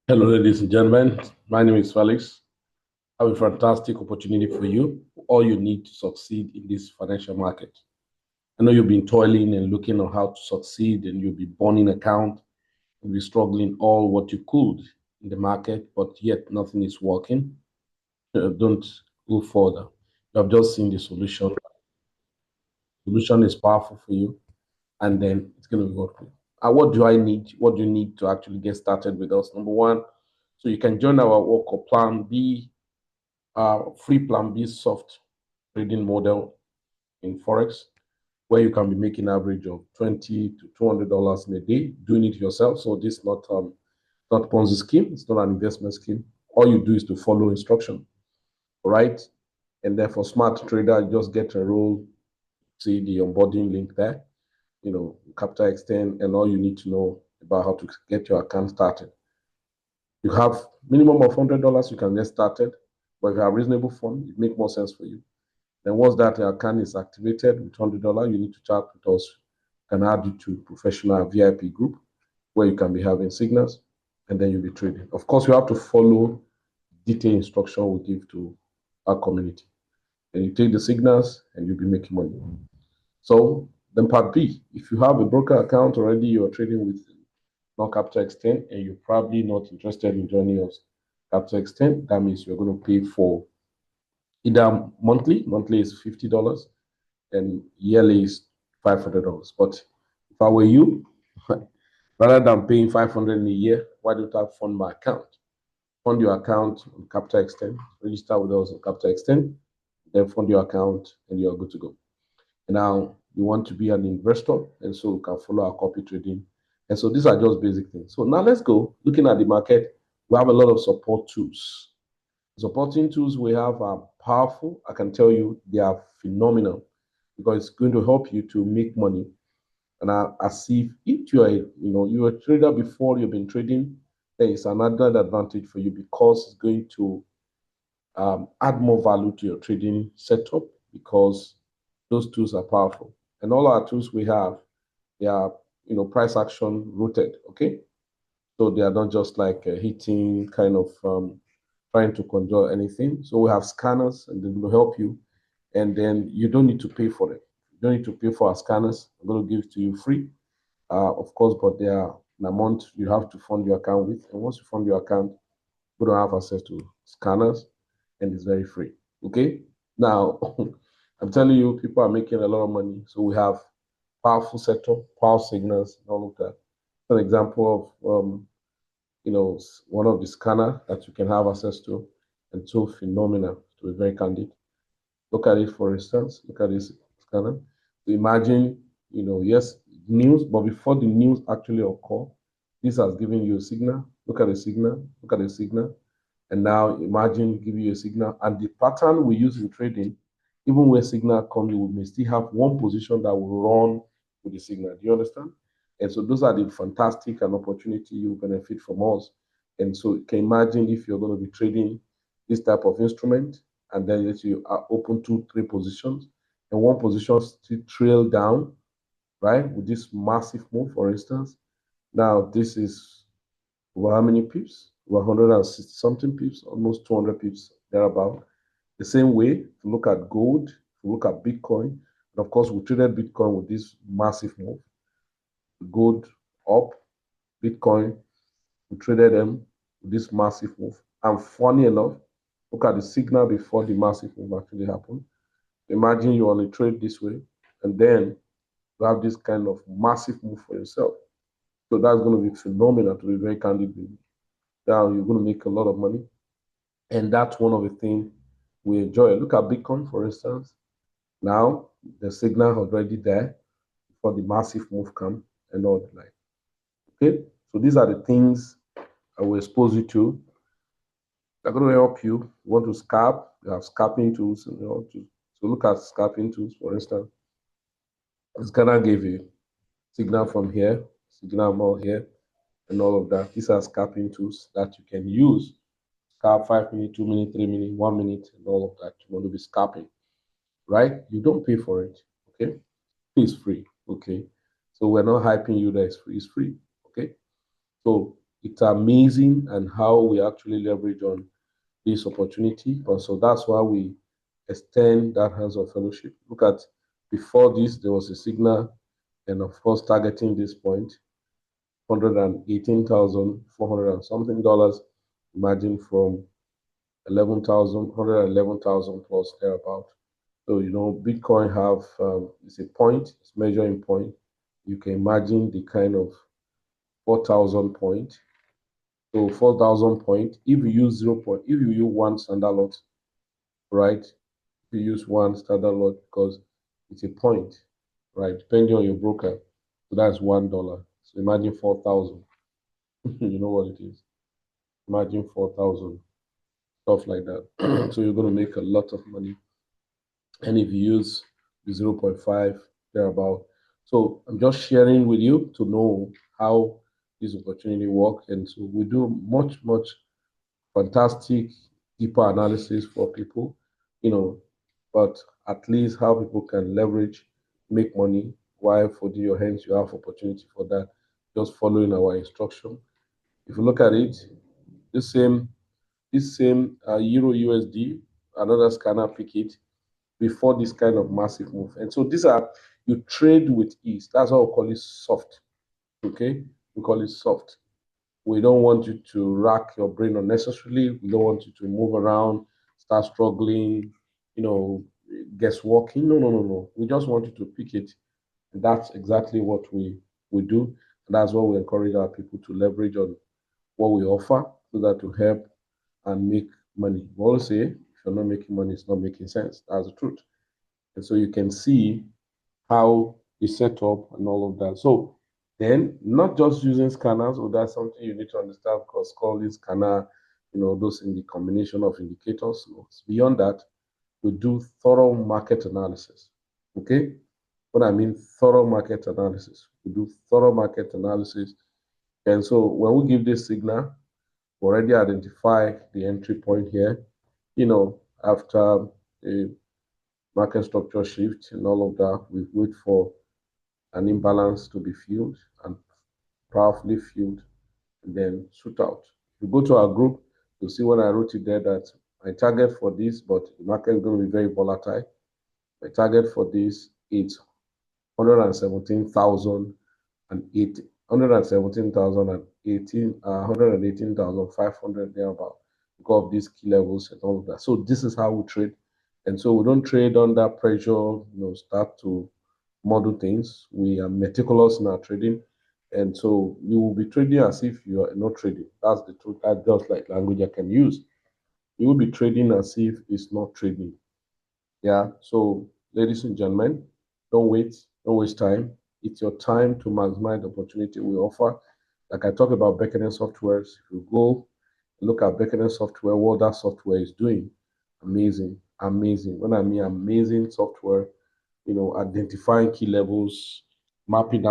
Hello, ladies and gentlemen. My name is Felix. I have a fantastic opportunity for you. All you need to succeed in this financial market. I know you've been toiling and looking on how to succeed, and you'll be burning account and be struggling all what you could in the market, but yet nothing is working. Don't go further. You have just seen the solution. The solution is powerful for you, and then it's going to work for you. What do I need? What do you need to actually get started with us? Number one, so you can join our work or plan B free plan B soft trading model in Forex, where you can be making average of $20 to $200 in a day, doing it yourself. So this is not Ponzi scheme. It's not an investment scheme. All you do is to follow instruction, all right? And then for smart trader, you just get enroll, see the onboarding link there, Capitalxtend, and all you need to know about how to get your account started. You have minimum of $100, you can get started, but if you have reasonable fund, it makes more sense for you. Then once that account is activated with $100, you need to chat with us. Can add you to professional VIP group where you can be having signals, and then you'll be trading. Of course, you have to follow detailed instruction we give to our community. And you take the signals and you'll be making money. So then part B, if you have a broker account already, you're trading with non-Capitalxtend, and you're probably not interested in joining us Capitalxtend, that means you're going to pay for either monthly is $50, and yearly is $500. But if I were you, rather than paying $500 in a year, why don't I fund my account? Fund your account on Capitalxtend, register with us on Capitalxtend, then fund your account, and you're good to go. And now you want to be an investor, and so you can follow our copy trading. And so these are just basic things. So now let's go. Looking at the market, we have a lot of support tools. Supporting tools we have are powerful. I can tell you they are phenomenal because it's going to help you to make money. And as if you're a trader before, you've been trading, then it's another advantage for you because it's going to add more value to your trading setup because those tools are powerful. And all our tools we have, they are price action rooted. Okay, so they are not just like hitting kind of trying to conjure anything. So we have scanners, and they will help you, and then you don't need to pay for it. You don't need to pay for our scanners. I'm going to give it to you free, of course, but they are an amount you have to fund your account with. And once you fund your account, you don't have access to scanners, and it's very free. Okay, now I'm telling you, people are making a lot of money. So we have powerful setup, power signals, and all of that. An example of one of the scanner that you can have access to, and so phenomenal, to be very candid. Look at it, for instance. Look at this scanner. So imagine, yes, news, but before the news actually occur, this has given you a signal. Look at the signal. Look at the signal. And now imagine giving you a signal. And the pattern we use in trading, even when signal comes, we may still have one position that will run with the signal. Do you understand? And so those are the fantastic and opportunity you benefit from us. And so you can imagine if you're going to be trading this type of instrument, and then you are open 2, 3 positions, and one position still trail down, right? With this massive move, for instance. Now this is over how many pips? Over 160 something pips, almost 200 pips thereabout. The same way, if you look at gold, if you look at Bitcoin, and of course we traded Bitcoin with this massive move. Gold up, Bitcoin, we traded them with this massive move. And funny enough, look at the signal before the massive move actually happened. Imagine you want to trade this way, and then you have this kind of massive move for yourself. So that's going to be phenomenal, to be very candid with you. Now you're going to make a lot of money. And that's one of the things we enjoy. Look at Bitcoin, for instance. Now the signal is already there before the massive move come and all the like. Okay, so these are the things I will expose you to. They're going to help you. You want to scalp, you have scalping tools, and so look at scalping tools, for instance. The scanner gave you signal from here, signal more here, and all of that. These are scalping tools that you can use. Scalp 5 minutes, 2 minutes, 3 minutes, 1 minute, and all of that. You want to be scalping, right? You don't pay for it, okay? It's free, okay? So we're not hyping you that it's free. It's free, okay? So it's amazing and how we actually leverage on this opportunity. But so that's why we extend that hands of fellowship. Look at, before this, there was a signal, and of course, targeting this point, 118,400 and something dollars. Imagine from 11,000, 111,000 plus thereabout. So, Bitcoin have, it's a point, it's measuring point. You can imagine the kind of 4,000 point. So 4,000 point, if you use 0 point, if you use one standard lot, right? If you use one standard lot, because it's a point, right? Depending on your broker. So that's $1. So imagine 4,000. You know what it is. Imagine 4,000, stuff like that. So you're going to make a lot of money. And if you use the 0.5, thereabout. So I'm just sharing with you to know how this opportunity works. And so we do much, much fantastic, deeper analysis for people, but at least how people can leverage, make money while folding your hands. You have opportunity for that, just following our instruction. If you look at it, this same Euro USD, another scanner pick it before this kind of massive move. And so these are, you trade with ease. That's why we call it soft. Okay, we call it soft. We don't want you to rack your brain unnecessarily. We don't want you to move around, start struggling, guess walking. No, no, no, no. We just want you to pick it. And that's exactly what we do. And that's what we encourage our people to leverage on what we offer, so that to help and make money. We always say, if you're not making money, it's not making sense. That's the truth. And so you can see how it's set up and all of that. So then, not just using scanners, or that's something you need to understand, because calling scanner, those in the combination of indicators. No, it's beyond that. We do thorough market analysis. Okay? What I mean, thorough market analysis. We do thorough market analysis. And so when we give this signal, we already identify the entry point here, after a market structure shift and all of that, we wait for an imbalance to be filled and powerfully filled, and then shoot out. If you go to our group, you'll see when I wrote it there that my target for this, but the market is going to be very volatile. My target for this is 117,000 and 118,500 thereabout, because of these key levels and all of that. So this is how we trade. And so we don't trade under pressure, start to model things. We are meticulous in our trading. And so you will be trading as if you are not trading. That's the truth. That's just like language I can use. You will be trading as if it's not trading. Yeah. So, ladies and gentlemen, don't wait. Don't waste time. It's your time to maximize the opportunity we offer. Like I talk about beckoning softwares. If you go look at beckoning software, what that software is doing, amazing, amazing. When I mean amazing software, identifying key levels, mapping out